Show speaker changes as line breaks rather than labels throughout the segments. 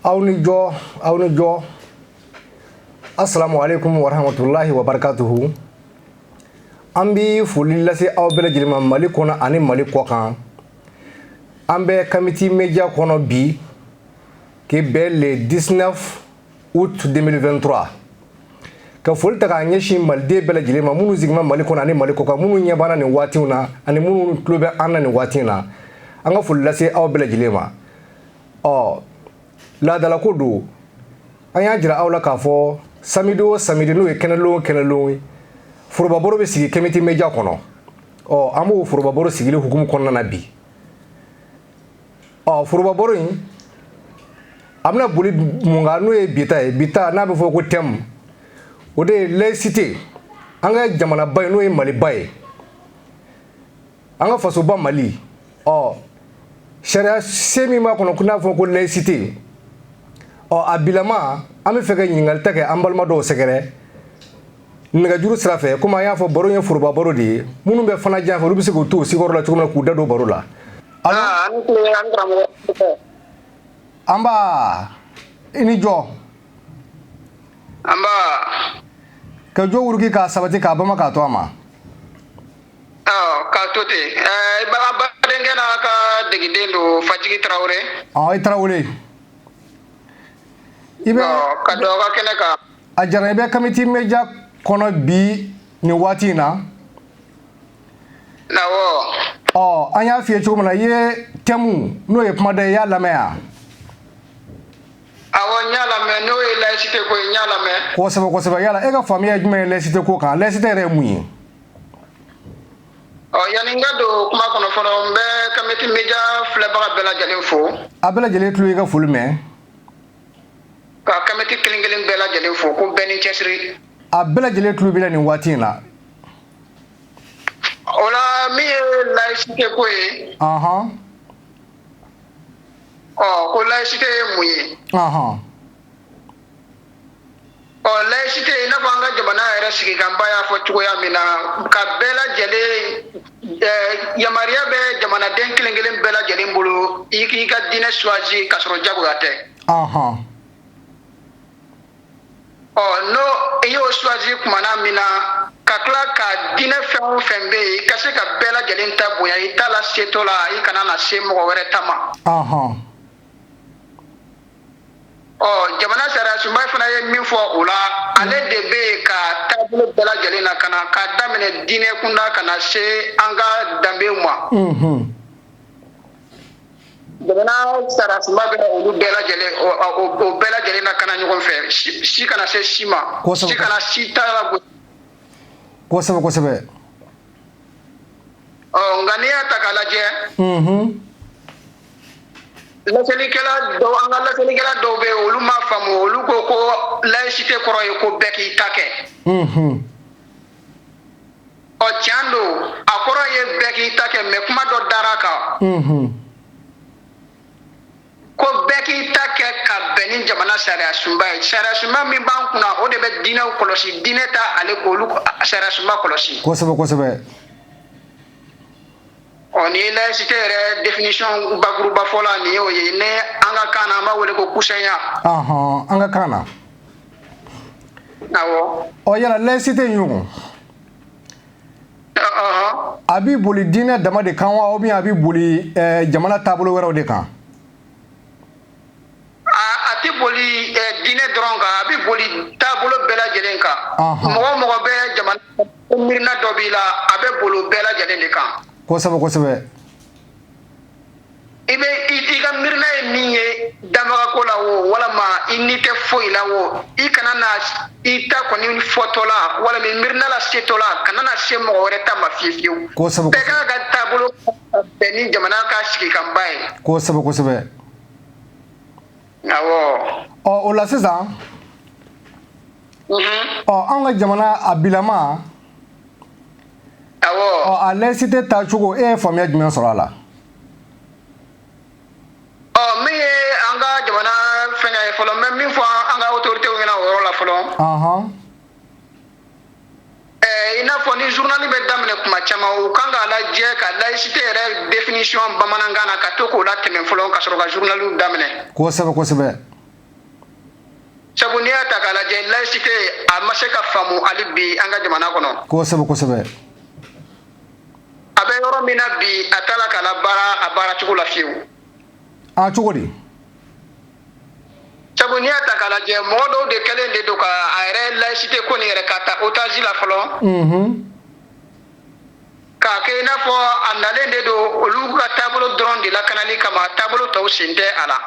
Aunijo. Assalamu alaikum wa rahmatullahi wa barakatuhu. Ambi fuli lase aw bela jilima Mali kono ani Mali kokan. Ambe committee media kono bi ke be le 19 août 2023. Ka foli ta ka nyeshi malde bela jilima munu zigma Mali kono ani Mali kokan munu nyebana ni watina ani munu klobe anna ni watina. Anga fuli lase aw bela jilima. La dala ko do anya jira awla ka fo samedi no e kenelo Foroba baro be sigi committee media kono amu Foroba baro sigi le hukumu kono na bi Foroba baro yin amna boli munga no e bita na be fo ko tem o de laïcité anga jamana bay no e Mali bay anga faso ba Mali sharia semi ma kono kuna fo ko laïcité abilama ame feke nyingal take ambalma do sekere nga juru srafe kuma ya fo baro nya Foroba baro di munu be fana janfa rubi sego to sigoro la chukuna ku dado baro la amba ini jo
amba
ka jo uruki ka sabati ka bama ka to ama
ka tote ba dengena ka degidendo fajigi Traoré
Traoré ibe
ka doga kene ka
ajara ibe committee media kono bi ni watina
nawo
anya fie chukuma ye temu no ye pumada ya lamea
awo nyala me no e laïcité ko nyala me
ko sebe yala e ga famille jume laïcité ko kan laïcité re muyi
yaninga do kuma kono fono mbe committee media fleba bela jalen fo
abela jale tlu ga fulme
ka committee kilingelen bela jalen fo ko beni chesri
abela jale tlu bila ni watina
ola mi laïcité ko e ko laïcité muyi laïcité na banga jamana era sigi gamba ya fo tugo ya mina ka bela jale yamaria be jamana den kilingelen bela jale mbulu iki ka dine choisi kasoro jago ate no iyo choisi kumana mina kakla ka dine fen fembe kase ka bela jale ntabuya itala setola ikana na semo wore tama jamana sara sumay fana ye min fo ula ale de be ka tablo bela jalena kana ka damene dine kunda kana se anga dambe moi jamana sara sumay be ulu bela jale o bela jalena kana nyugo fe si kana se sima si kana sita
ko sebe
ngania takalaje laselikela do anga laselikela do be olu ma famu olu ko laïcité koro e ko beki take chando akoro ye beki take me kuma do daraka ko beki take ka benin jamana sharia sumba min ban kuna o de be dina kolosi dineta ale ko olu sharia sumba kolosi
ko sebe
ni laïcité re définition bagruba fola ni o ye ne anga kana ma wole ko kusenya
anga kana
nawo
yala laïcité nyugo abi boli dina dama de kanwa o bi abi boli jamana tablo wero de kan
ati boli dina dronga abi boli tablo bela jelenka mo be jamana mirna dobila abe bolo bela jelen de kan
ko sebe
ibe iga mirna niye damaga ko la wo wala ma inite foi la wo ikana na ita ko ni photo la wala me mirna la seto la kana na se mo wore ta ma fifiu
ko sebe
ga tabulo beni jamana ka shiki kan bay
ko sebe
awo
o la sisa anga jamana abilama a laïcité ta chugo famille jumɛn sɔrɔ la
mi anga jamana fɛngɛ fɔlɔ mɛ min fɔ an ka autorité ɲɛna o yɔrɔ la fɔlɔ i n'a fɔ ni journal bɛ daminɛ kuma caman u kan k'a lajɛ ka laïcité yɛrɛ définition bamanankan na ka to k'o la tɛmɛ fɔlɔ ka sɔrɔ ka journal daminɛ
kosɛbɛ
sabunia takala je laïcité amaseka famu alibi anga jamana kono
ko sebe
abe yoro mina bi atala kala bara chukula fiu
chukudi
sabunia takala je modo de kelende doka aire laïcité koni rekata otaji la folo ka ke na fo andalende do oluga tablo drone de la kanali kama tablo to sinde ala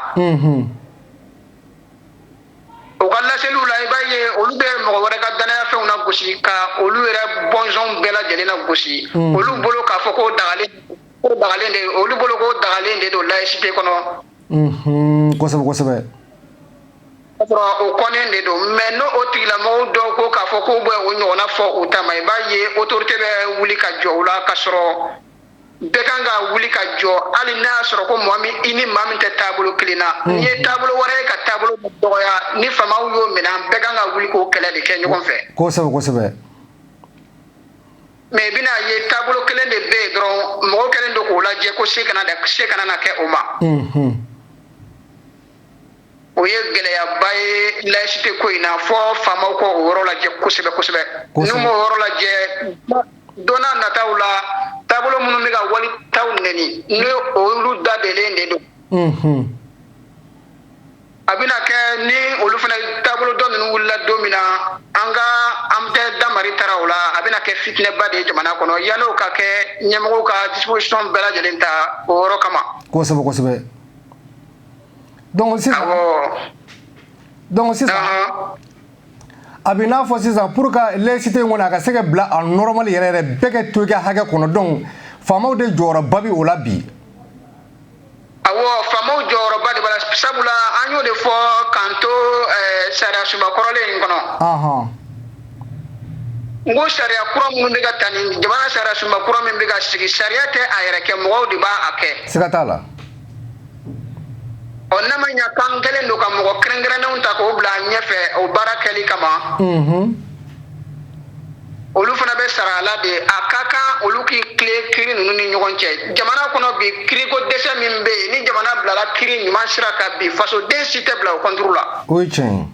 o galla selula ibaye olube mo wara ka dana fe una gosi ka olu era bonjon bela jelena gosi olu bolo ka fo ko dagale de olu bolo ko dagale de do laïcité kono
ko sebe
o konende do menno o tigla mo do ko ka fo ko bo o nyona fo o tama ibaye autorité be wuli ka jowla ka soro bekanga wuli ka jo ali na soro ko momi ini mami te tablo klina ni tablo wara ka tablo doya ni fama yo mina bekanga wuli ko kele de kenyo kon fe
ko sebe
me bina ye tablo kele de be dron mo kele ndo ko la je ko shekana na ke oma o ye gele ya baye laïcité ko ina fo fama ko woro la je ko sebe numo woro la je dona na tawla tablo munu mega wali taw neni ne olu da belende do abina ke ni olu fana tablo don nu wulla domina anga amte damari tarawla abina ke fitne bade jamana kono yalo ka ke nyemo ka disposition bela jelenta oro kama
ko sebe donc c'est abina fo sisan pour que laïcité ngona ka se ka bla en normal yere beke to ga haga kono donc famaw de joro babi o labi
awo famaw joro bade bala sabula anyo de fo kanto sara suba korole ngono ngo sharia kura mun be ga tani jamana sara suba kura men be ga sigi sharia te ayere ke mo di ba ake
sikatala
onna manya kangele ndo kam ko krengre na unta ko bla nyefe o barakeli kama olu fana be sarala de akaka olu ki kle kiri nunu ni nyogonche jamana kono bi kiri ko desa min be ni jamana bla la kiri ni masira ka bi faso densité bla o contrôle
oui chen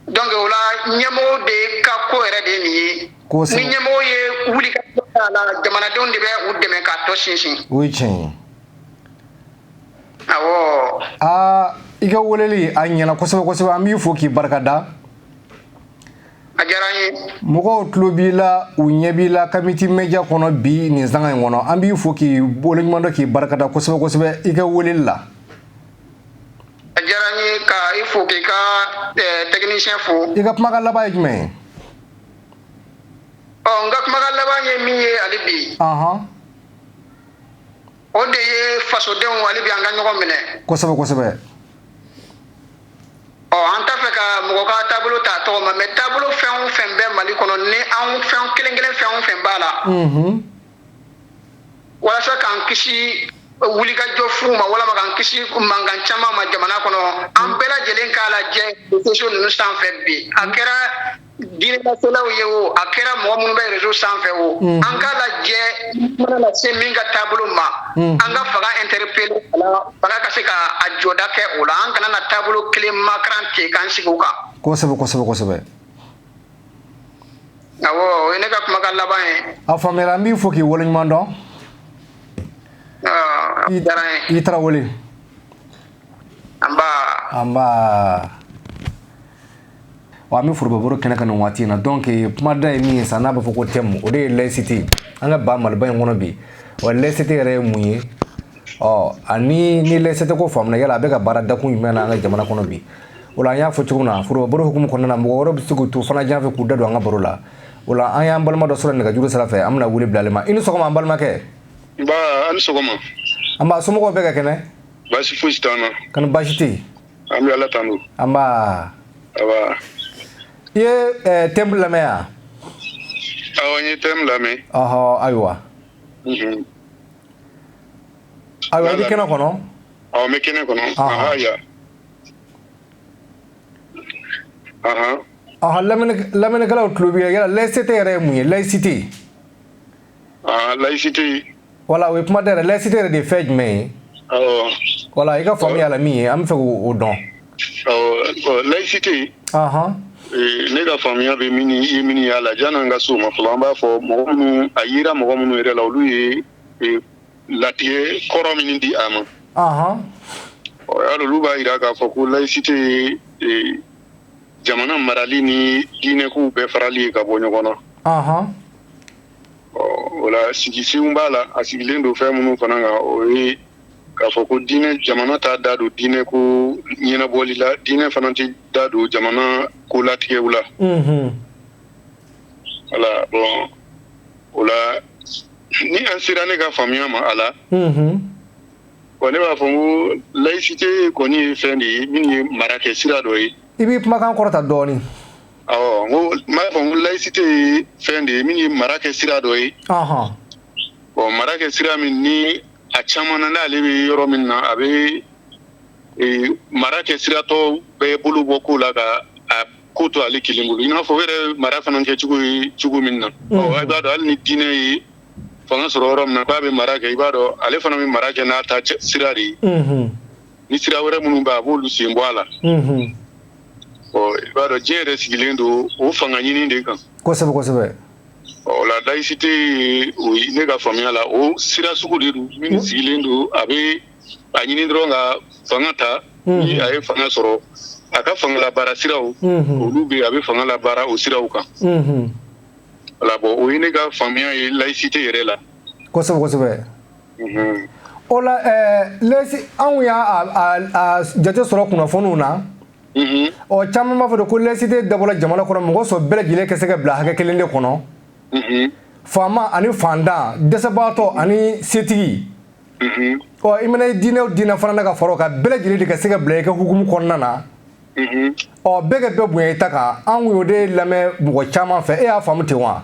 donc ola nyemo de ka ko ere de ni nyemo ye wuli ka la jamana don de be u de men ka to shinsin
oui chen
awo
iga woleli anyana ko sebe ambi fo ki barkada
ajaraye
mogo tlobila u nyebila committee media kono bi ni zanga ngono ambi fo ki bolin mando ki barkada ko sebe iga wolella
ajaraye ka ifo ki ka technicien fo
iga maga laba yime
ngak maga laba ye miye alibi o de ye faso denw alibi anga nyogo mine
ko sebe
anta fe ka mogo ka tablo ta to ma me tablo fen be mali kono ni an fen kelengelen fen bala wala sa kan kisi wuli ka jo fuma wala ma kan kisi mangan chama ma jamana kono an bela jelen kala je station nu san fe bi akera dine la selaw yewo akera mo mun be réseau san fe wo an kala je mana la se minga tablo ma anga faga interpeller ala faga ka se ka ajoda ke ola an kana na tablo clé makrante kan siguka
ko sebe
awo ene ka kuma kala ba e
afamera mi foki wolin mando itra woli amba wa mi furba boro kena kana wati na donc pumada mi sana ba foko tem o de laïcité anga ba mal ba ngono bi wa laïcité re muye ani ni laïcité ko famna yala be ka barada ku yimena anga jamana kono bi wala ya fo chuna furba boro hukum kono na mo woro bisugo to fana jafe ku dado anga barola wala aya balma do sura ne ga juru sala fe amna wuli blalema inu sokoma balma ke
ba an sokoma
amba somo ko be ka kene
ba si fustana
kan bashiti
am yalla tanu
amba
aba
ye temple la mea
awani tem la me
aywa aywa di kena kono
me kene kono ya
lamene kala utlubi ya laïcité re muye laïcité
laïcité
wala we puma dere laïcité de fej me wala iga famille ala mi am fe o don
laïcité ne ka faamuya bɛ mini y'a la janni an ka so ma fɔlɔ an b'a fɔ mɔgɔ minnu a yira mɔgɔ minnu yɛrɛ la olu ye latigɛ kɔrɔ min di a ma y'a olu b'a yira k'a fɔ ko laïcité ye jamana marali ni diinɛkow bɛɛ farali ye ka bɔ ɲɔgɔn na o la sigisenw b'a la a sigilen don fɛn minnu fana kan o ye k'a fɔ ko diinɛ jamana t'a da don diinɛ ko ɲɛnabɔli la diinɛ fana tɛ da don jamana ko latigɛw la wala bon o la ni an sera ne ka faamuya ma a la bon ne b'a fɔ n ko laïcité kɔni ye fɛn de ye min ye mara kɛ sira dɔ ye
i b'i kumakan kɔrɔta dɔɔnin
n ko n b'a fɔ n ko laïcité ye fɛn de ye min ye mara kɛ sira dɔ ye bon mara kɛ sira min ni a caman na n'ale bɛ yɔrɔ min na a bɛ mara kɛ siratɔ bɛɛ bolo bɔ ko la ka a ko to ale kelen bolo i n'a fɔ o yɛrɛ mara fana kɛ cogo ye cogo min na i b'a dɔn hali ni diinɛ ye fanga sɔrɔ yɔrɔ min na k'a bɛ mara kɛ i b'a dɔn ale fana bɛ mara kɛ n'a ta sira de ye ni sira wɛrɛ minnu bɛ a b'olu sen bɔ a la i b'a dɔn diɲɛ yɛrɛ sigilen don o fanga ɲini de kan
kosɛbɛ kosɛbɛ
o la laïcité o ye ne ka faamuya la o sira sugu de don min sigilen don a bɛ a ɲini dɔrɔn ka fanga ta ni a ye fanga sɔrɔ a ka fanga labaara siraw olu bɛ a bɛ fanga labaara o siraw kan wala bon o ye ne ka faamuya ye laïcité yɛrɛ la
kosɛbɛ kosɛbɛ o la anw y'a jate sɔrɔ kunnafoniw na caman b'a fɔ de ko laïcité dabɔla jamana kɔnɔ mɔgɔ sɔrɔ bɛɛ lajɛlen ka se ka bila hakɛ kelen de kɔnɔ faama ani fantan dɛsɛbaatɔ ani setigi i mana diinɛ o diinɛ fana na ka fara o kan bɛɛ lajɛlen de ka se ka bila i ka hukumu kɔnɔna na bɛɛ ka bɛɛ bonya i ta kan an y'o de lamɛn mɔgɔ caman fɛ e y'a faamu ten wa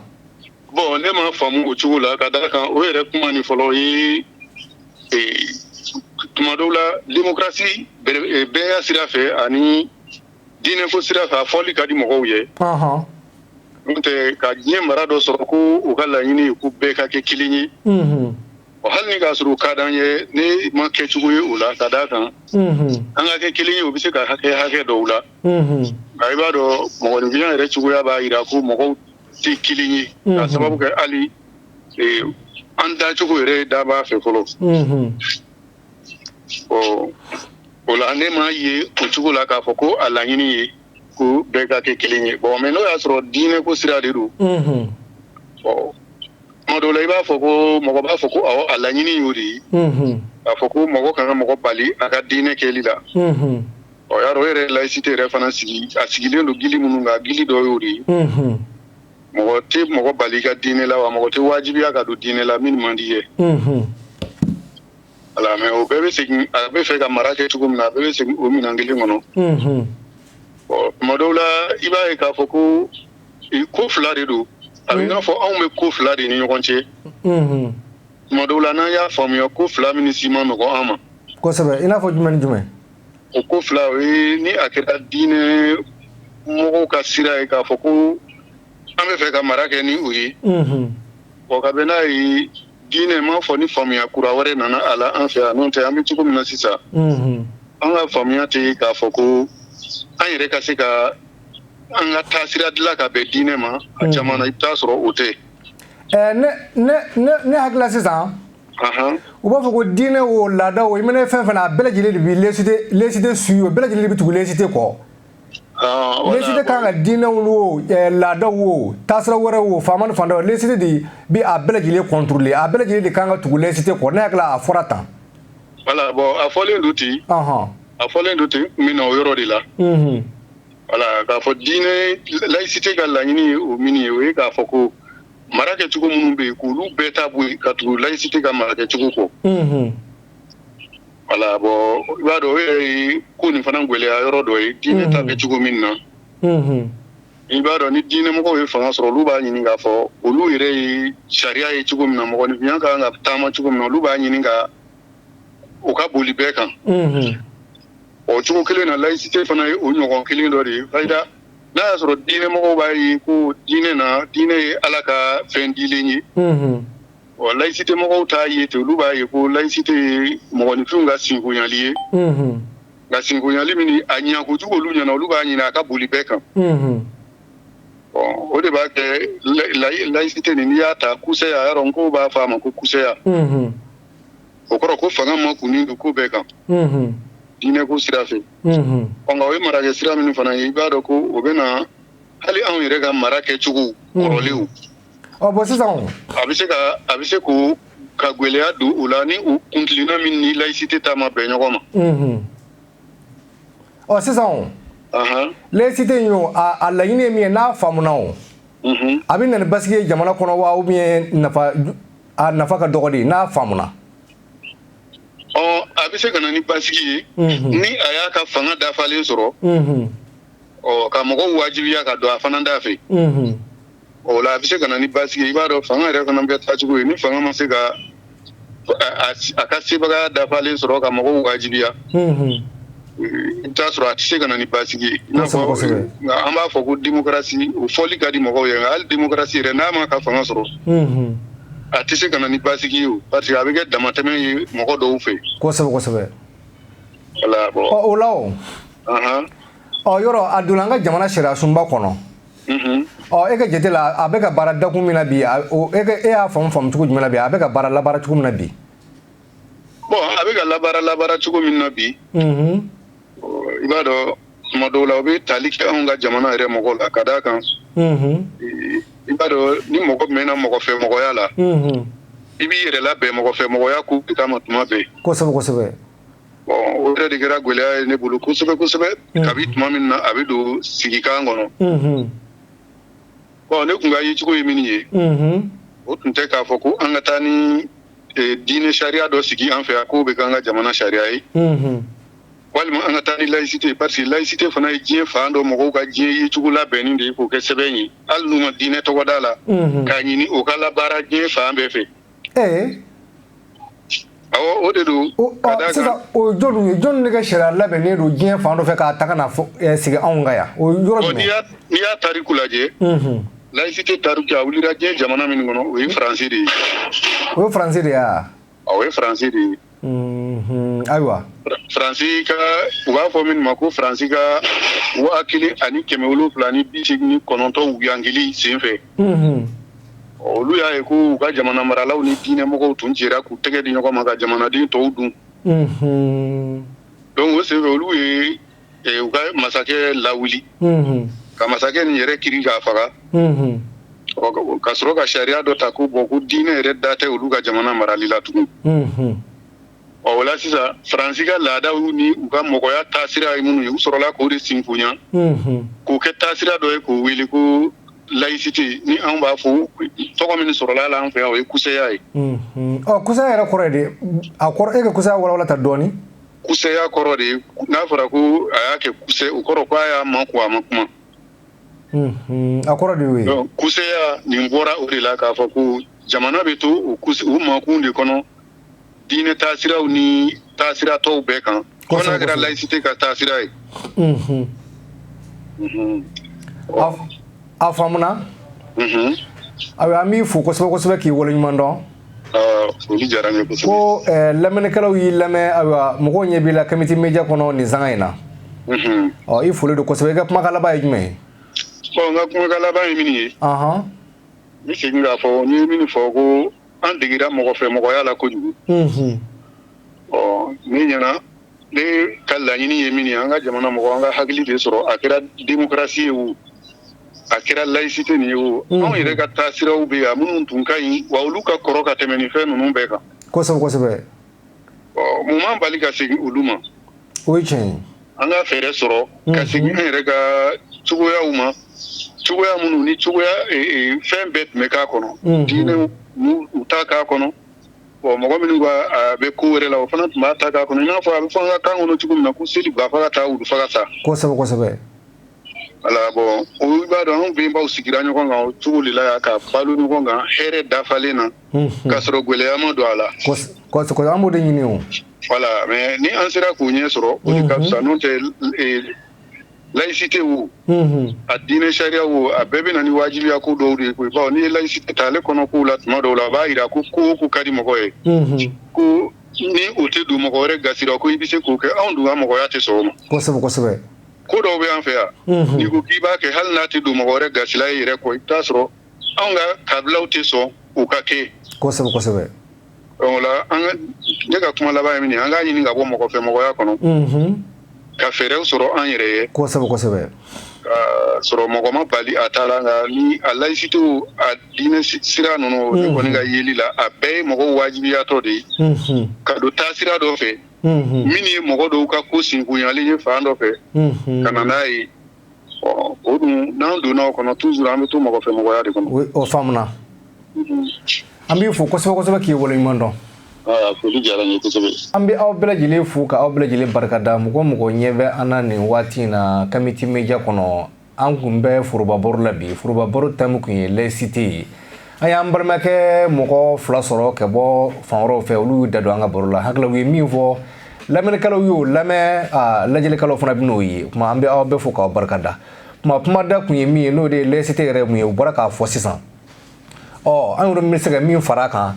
bon ne ma faamu o cogo la ka d'a kan o yɛrɛ kuma ni fɔlɔ ye tuma dɔw la démocratie bɛɛ y'a sira fɛ ani diinɛko sira fɛ a fɔli ka di mɔgɔw ye n'o tɛ ka diɲɛ mara dɔ sɔrɔ ko u ka laɲini ye ko bɛɛ ka kɛ kelen ye hali ni k'a sɔrɔ o ka d'an ye ne ma kɛ cogo ye o la ka d'a kan an ka kɛ kelen ye o bɛ se ka hakɛ dɔw la nka i b'a dɔn mɔgɔninfinya yɛrɛ cogoya b'a jira ko mɔgɔw tɛ kelen ye k'a sababu kɛ hali an dacogo yɛrɛ da b'a fɛ fɔlɔ o la ne m'a ye o cogo la k'a fɔ ko a laɲini ye ko bɛɛ ka kɛ kelen ye bon mais n'o y'a sɔrɔ diinɛ ko sira de don tuma dɔw la i b'a fɔ ko mɔgɔ b'a fɔ ko awɔ a laɲini y'o de ye k'a fɔ ko mɔgɔ kan ka mɔgɔ bali a ka diinɛ kɛli la y'a dɔn o yɛrɛ laïcité yɛrɛ fana a sigilen don gili minnu kan gili dɔ y'o de ye mɔgɔ tɛ mɔgɔ bali i ka diinɛ la wa mɔgɔ tɛ wajibiya ka don diinɛ la min man di ye wala mais o bɛɛ bɛ segin a bɛ fɛ ka mara kɛ cogo min na a bɛɛ bɛ segin o minɛn kelen kɔnɔ tuma dɔw la i b'a ye k'a fɔ ko ko fila de don a bɛ i n'a fɔ anw bɛ ko fila de ni ɲɔgɔn cɛ tuma dɔw la n'an y'a faamuya ko fila min si ma nɔgɔn an ma
kosɛbɛ i n'a fɔ jumɛn ni jumɛn
o ko fila o ye ni a kɛra diinɛ mɔgɔw ka sira ye k'a fɔ ko an bɛ fɛ ka mara kɛ ni o ye ka bɛn n'a ye diinɛ m'a fɔ ni faamuya kura wɛrɛ nana a la an fɛ yan n'o tɛ an bɛ cogo min na sisan an ka faamuya tɛ k'a fɔ ko an yɛrɛ ka se ka an ka taasira dilan ka bɛn diinɛ ma a caman na i bɛ taa sɔrɔ o tɛ
ne hakilila sisan u b'a fɔ ko diinɛ o laada o i mana fɛn fɛn na a bɛɛ lajɛlen de bɛ laïcité suit o bɛɛ lajɛlen de bɛ tugu laïcité kɔ laïcité kan ka diinɛw o laadaw o taasira wɛrɛw o faama ni fantan laïcité de bɛ a bɛɛ lajɛlen contrôler a bɛɛ lajɛlen de kan ka tugu laïcité kɔ ne hakili a fɔra tan
voilà bon a fɔlen don ten a fɔlen don ten n bɛ na o yɔrɔ de la voilà k'a fɔ diinɛ laïcité ka laɲini ye o min ye o ye k'a fɔ ko mara kɛcogo minnu bɛ yen k'olu bɛɛ ta bɔ yen ka tugu laïcité ka mara kɛcogo kɔ voilà bon i b'a dɔn o yɛrɛ ye ko nin fana gɛlɛya yɔrɔ dɔ ye diinɛ ta bɛ cogo min na i b'a dɔn ni diinɛmɔgɔw ye fanga sɔrɔ olu b'a ɲini k'a fɔ olu yɛrɛ ye sariya ye cogo min na mɔgɔninfinya kan ka taama cogo min na olu b'a ɲini ka o ka boli bɛɛ kan o cogo kelen na laïcité fana ye o ɲɔgɔn kelen dɔ de ye fayida n'a y'a sɔrɔ diinɛmɔgɔw b'a ye ko diinɛ ye ala ka fɛn dilen ye laïcité mɔgɔw t'a ye ten olu b'a ye ko laïcité ye mɔgɔninfinw ka sinkonyali ye nka sinkunyali min a ɲa kojugu olu ɲɛna olu b'a ɲini a ka boli bɛɛ kan o de b'a kɛ laïcité nin n'i y'a ta kusaya yɔrɔ n ko b'a fɔ a ma ko kusaya o kɔrɔ ko fanga ma kunnin don ko bɛɛ kan diinɛ ko sira fɛ nka o ye marakɛ sira min fana ye i b'a dɔn ko o bɛ na hali anw yɛrɛ ka mara kɛcogo kɔrɔlenw
bon sisan
a bɛ se k'o ka gwɛlɛya don o la ni u kuntilenna min ni laïcité ta ma bɛn ɲɔgɔn ma
sisan laïcité in a laɲini ye min ye n'a faamuna o a bɛ na ni basigi ye jamana kɔnɔ wa ou bien a nafa ka dɔgɔ de n'a faamuna
a bɛ se ka na ni basigi ye ni a y'a ka fanga dafalen sɔrɔ ka mɔgɔw wajibiya ka don a fana da fɛ o la a bɛ se ka na ni basigi ye i b'a dɔn fanga yɛrɛ fana bɛ taa cogo ye ni fanga ma se ka a ka sebaga dafalen sɔrɔ ka mɔgɔw wajibiya i bɛ taa sɔrɔ a tɛ se ka na ni basigi ye i n'a fɔ an b'a fɔ ko démocratie o fɔli ka di mɔgɔw ye nka hali démocratie yɛrɛ n'a ma ka fanga sɔrɔ a tɛ se ka na ni basigi ye o parce que a bɛ kɛ damatɛmɛ ye mɔgɔ dɔw fɛ
kosɛbɛ
voilà bon
o la o yɔrɔ a donna an ka jamana sariya sunba kɔnɔ e ka jate la a bɛ ka baara dakun min na bi e y'a faamu cogo jumɛn na bi a bɛ ka baara labaara cogo min na bi
bon a bɛ ka labaara cogo min na bi i b'a dɔn tuma dɔw la o bɛ tali kɛ anw ka jamana yɛrɛ mɔgɔw la ka d'a kan i b'a dɔn ni mɔgɔ mɛnna mɔgɔ fɛ mɔgɔya la i b'i yɛrɛ labɛn mɔgɔ fɛ mɔgɔya ko kama tuma bɛɛ
kosɛbɛ
bon o yɛrɛ de kɛra gɛlɛya ye ne bolo kosɛbɛ kabi tuma min na a bɛ don sigikan kɔnɔ bon ne tun ka ye cogo ye min ye o tun tɛ k'a fɔ ko an ka taa ni diinɛ sariya dɔ sigi an fɛ yan k'o bɛ k'an ka jamana sariya ye walima an ka taa ni laïcité parce que laïcité fana ye diɲɛ fan dɔ mɔgɔw ka diɲɛ yecogo labɛnni de ye k'o kɛ sɛbɛn ye hali n'u ma diinɛ tɔgɔ d'a la k'a ɲini o ka labaara diɲɛ fan bɛɛ fɛ awɔ o de don ka d'a kan
sisan o jɔn de ka sariya labɛnnen don diɲɛ fan dɔ fɛ k'a ta ka na sigi anw kan yan o yɔrɔ jumɛn
n'i y'a tariku lajɛ laïcité tariku a wulila diɲɛ jamana min kɔnɔ o ye faransi de ye
o ye faransi de ye
o ye faransi de ye
ayiwa
faransi ka u b'a fɔ min ma ko faransi ka 1789 wuyangili sen fɛ olu y'a ye ko u ka jamana maralaw ni diinɛ mɔgɔw tun jɛra k'u tɛgɛ di ɲɔgɔn ma ka jamanaden tɔw dun donc o sen fɛ olu ye u ka masakɛ lawuli ka masakɛ nin yɛrɛ kiri k'a faga ka sɔrɔ ka sariya dɔ ta ko bon ko diinɛ yɛrɛ da tɛ olu ka jamana marali la tugun o la sisan faransi ka laadaw ni u ka mɔgɔya taasira ye minnu ye u sɔrɔla k'o de sinfonya k'o kɛ taasira dɔ ye k'o wele ko laïcité ni anw b'a fɔ tɔgɔ min sɔrɔla la an fɛ yan o ye kusaya ye
kusaya yɛrɛ kɔrɔ ye de a kɔrɔ e ka kusaya walawala ta dɔɔni
kusaya kɔrɔ de n'a fɔra ko a y'a kɛ kuse o kɔrɔ ko a y'a makun a ma kuma
a kɔrɔ de y'o ye
donc kusaya nin bɔra o de la k'a fɔ ko jamana bɛ to o makun de kɔnɔ diinɛ taasiraw ni taasira tɔw bɛɛ kan fo n'a kɛra laïcité ka taasira ye
a faamuna ayiwa an b'i fo kosɛbɛ k'i waleɲuman dɔn
foli diyara n ye kosɛbɛ
ko lamɛnnikɛlaw y'i lamɛn ayiwa mɔgɔw ɲɛ b'i la Kamiti Media kɔnɔ nin sanga in na i foli don kosɛbɛ i ka kumakan laban ye jumɛn ye
bon n ka kumakan laban ye min ye n bɛ segin k'a fɔ n ye min fɔ ko an degera mɔgɔ fɛ mɔgɔya la kojugu ne ɲɛna ne ka laɲini ye min ye an ka jamana mɔgɔ an ka hakili de sɔrɔ a kɛra démocratie ye o a kɛra laïcité nin ye o anw yɛrɛ ka taasiraw bɛ yan minnu tun ka ɲi wa olu ka kɔrɔ ka tɛmɛ nin fɛn ninnu bɛɛ kan
kosɛbɛ
mun m'an bali ka segin olu ma
o ye tiɲɛ ye
an ka fɛɛrɛ sɔrɔ ka segin an yɛrɛ ka cogoyaw ma cogoya minnu ni cogoya fɛn bɛɛ tun bɛ k'a kɔnɔ diinɛw u t'a k'a kɔnɔ mɔgɔ minnu a bɛ ko wɛrɛ la o fana tun b'a ta k'a kɔnɔ i n'a fɔ a bɛ fɔ an ka kan kɔnɔ cogo min na ko seli ba fa ka taa wulu fa ka taa
kosɛbɛ
voilà bon o b'a dɔn anw bɛnbaw sigira ɲɔgɔn kan o cogo de la yan ka balo ɲɔgɔn kan hɛrɛ dafalen na k'a sɔrɔ gwɛlɛya ma don a la
kosɛbɛ an b'o de ɲini o
voilà mais ni an sera k'o ɲɛ sɔrɔ o de ka fisa n'o tɛ laïcité wo a diinɛ sariya wo a bɛɛ bɛ na ni wajibiya ko dɔw de ye koyi bawo n'i ye laïcité ta ale kɔnɔ kow la tuma dɔw la a b'a jira ko ko o ko ka di mɔgɔ ye ko ni o tɛ don mɔgɔ wɛrɛ gasira ko i bɛ se k'o kɛ anw dun ka mɔgɔya tɛ sɔn o ma.
kosɛbɛ kosɛbɛ.
ko dɔw bɛ an fɛ yan. n'i ko k'i b'a kɛ hali n'a tɛ don mɔgɔ wɛrɛ gasila i yɛrɛ kɔ i bɛ taa sɔrɔ anw ka kabilaw tɛ sɔn u ka kɛ.
kosɛbɛ kosɛbɛ.
o la ne ka kuma laban ye min ye an k'a ɲini ka bɔ mɔgɔ fɛ mɔgɔya kɔnɔ. ka fɛɛrɛw sɔrɔ an yɛrɛ ye.
kosɛbɛ kosɛbɛ.
ka sɔrɔ mɔgɔ ma bali a ta la nka ni a laïcité a diinɛ sira ninnu ne kɔni ka yeli la a bɛɛ ye mɔgɔw wajibiyatɔ de ye. ka don taasira dɔ fɛ. min ye mɔgɔ dɔw ka ko sinkunyalen ye fan dɔ fɛ. ka na n'a ye o dun n'an donna o kɔnɔ toujours an bɛ to mɔgɔ fɛ mɔgɔya de kɔnɔ.
o faamuna. an b'i fo kosɛbɛ kosɛbɛ k'i waleɲuman dɔn.
foli diyara n ye kosɛbɛ.
an bɛ aw bɛɛ lajɛlen fo ka aw bɛɛ lajɛlen barikada mɔgɔ mɔgɔ ɲɛ bɛ an na nin waati in na Kamiti Media kɔnɔ an kun bɛ Foroba baro la bi Foroba baro thème kun ye laïcité ye an y'an balimakɛ mɔgɔ fila sɔrɔ ka bɔ fan wɛrɛw fɛ olu y'u da don an ka baro la hakili u ye min fɔ lamɛnnikɛlaw y'o lamɛn lajɛlikɛlaw fana bɛ n'o ye kuma an bɛ aw bɛɛ fo k'aw barikada kuma da kun ye min ye n'o de ye laïcité yɛrɛ mun ye u bɔra k'a fɔ sisan an yɛrɛ bɛ se ka min fara a kan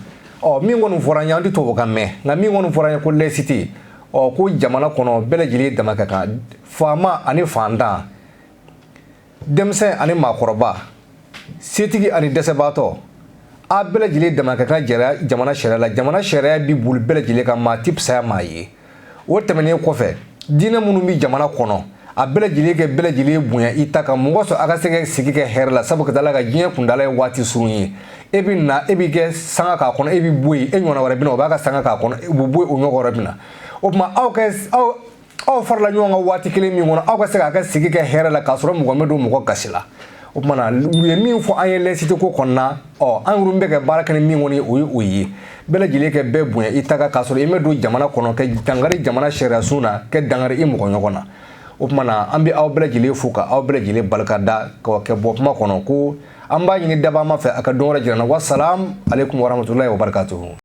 min kɔni fɔra an ye an tɛ to o kan mɛn nka min kɔni fɔra an ye ko laïcité ko jamana kɔnɔ bɛɛ lajɛlen dama ka kan faama ani fantan denmisɛn ani maakɔrɔba setigi ani dɛsɛbaatɔ a bɛɛ lajɛlen dama ka kan jamana sariya la jamana sariya bi boli bɛɛ lajɛlen kan maa tɛ fisaya maa ye o tɛmɛnen kɔfɛ diinɛ minnu bɛ jamana kɔnɔ a bɛɛ lajɛlen kɛ bɛɛ lajɛlen bonya i ta kan mɔgɔ sɔrɔ a ka se ka sigi kɛ hɛrɛ la sabu ka taa la ka diɲɛ kundala ye waati surun ye e bɛ na e bɛ kɛ sanga k'a kɔnɔ e bɛ bɔ yen e ɲɔgɔnna wɛrɛ bɛ na o b'a ka sanga k'a kɔnɔ u bɛ bɔ yen o ɲɔgɔn wɛrɛ bɛ na o tuma aw farala ɲɔgɔn kan waati kelen min kɔnɔ aw ka se k'a ka sigi kɛ hɛrɛ la k'a sɔrɔ mɔgɔ min don mɔgɔ gasi la o tuma na u ye min fɔ an ye laïcité ko kɔnɔna an yɛrɛ bɛ ka baara kɛ ni min kɔni o ye o ye bɛɛ lajɛlen kɛ bɛɛ bonya i ta kan k'a sɔrɔ i ma don jamana kɔnɔ kɛ dangari jamana sariya sun na kɛ dangari i mɔgɔ ɲɔgɔn na o tuma na an bɛ aw bɛɛ lajɛlen fo ka aw bɛɛ lajɛlen barikada ka kɛ bɔ kuma kɔnɔ ko an b'a ɲini daba ma fɛ a ka dɔn wɛrɛ jira n na wasalam aleykum warahmatulahi wabarakatuhu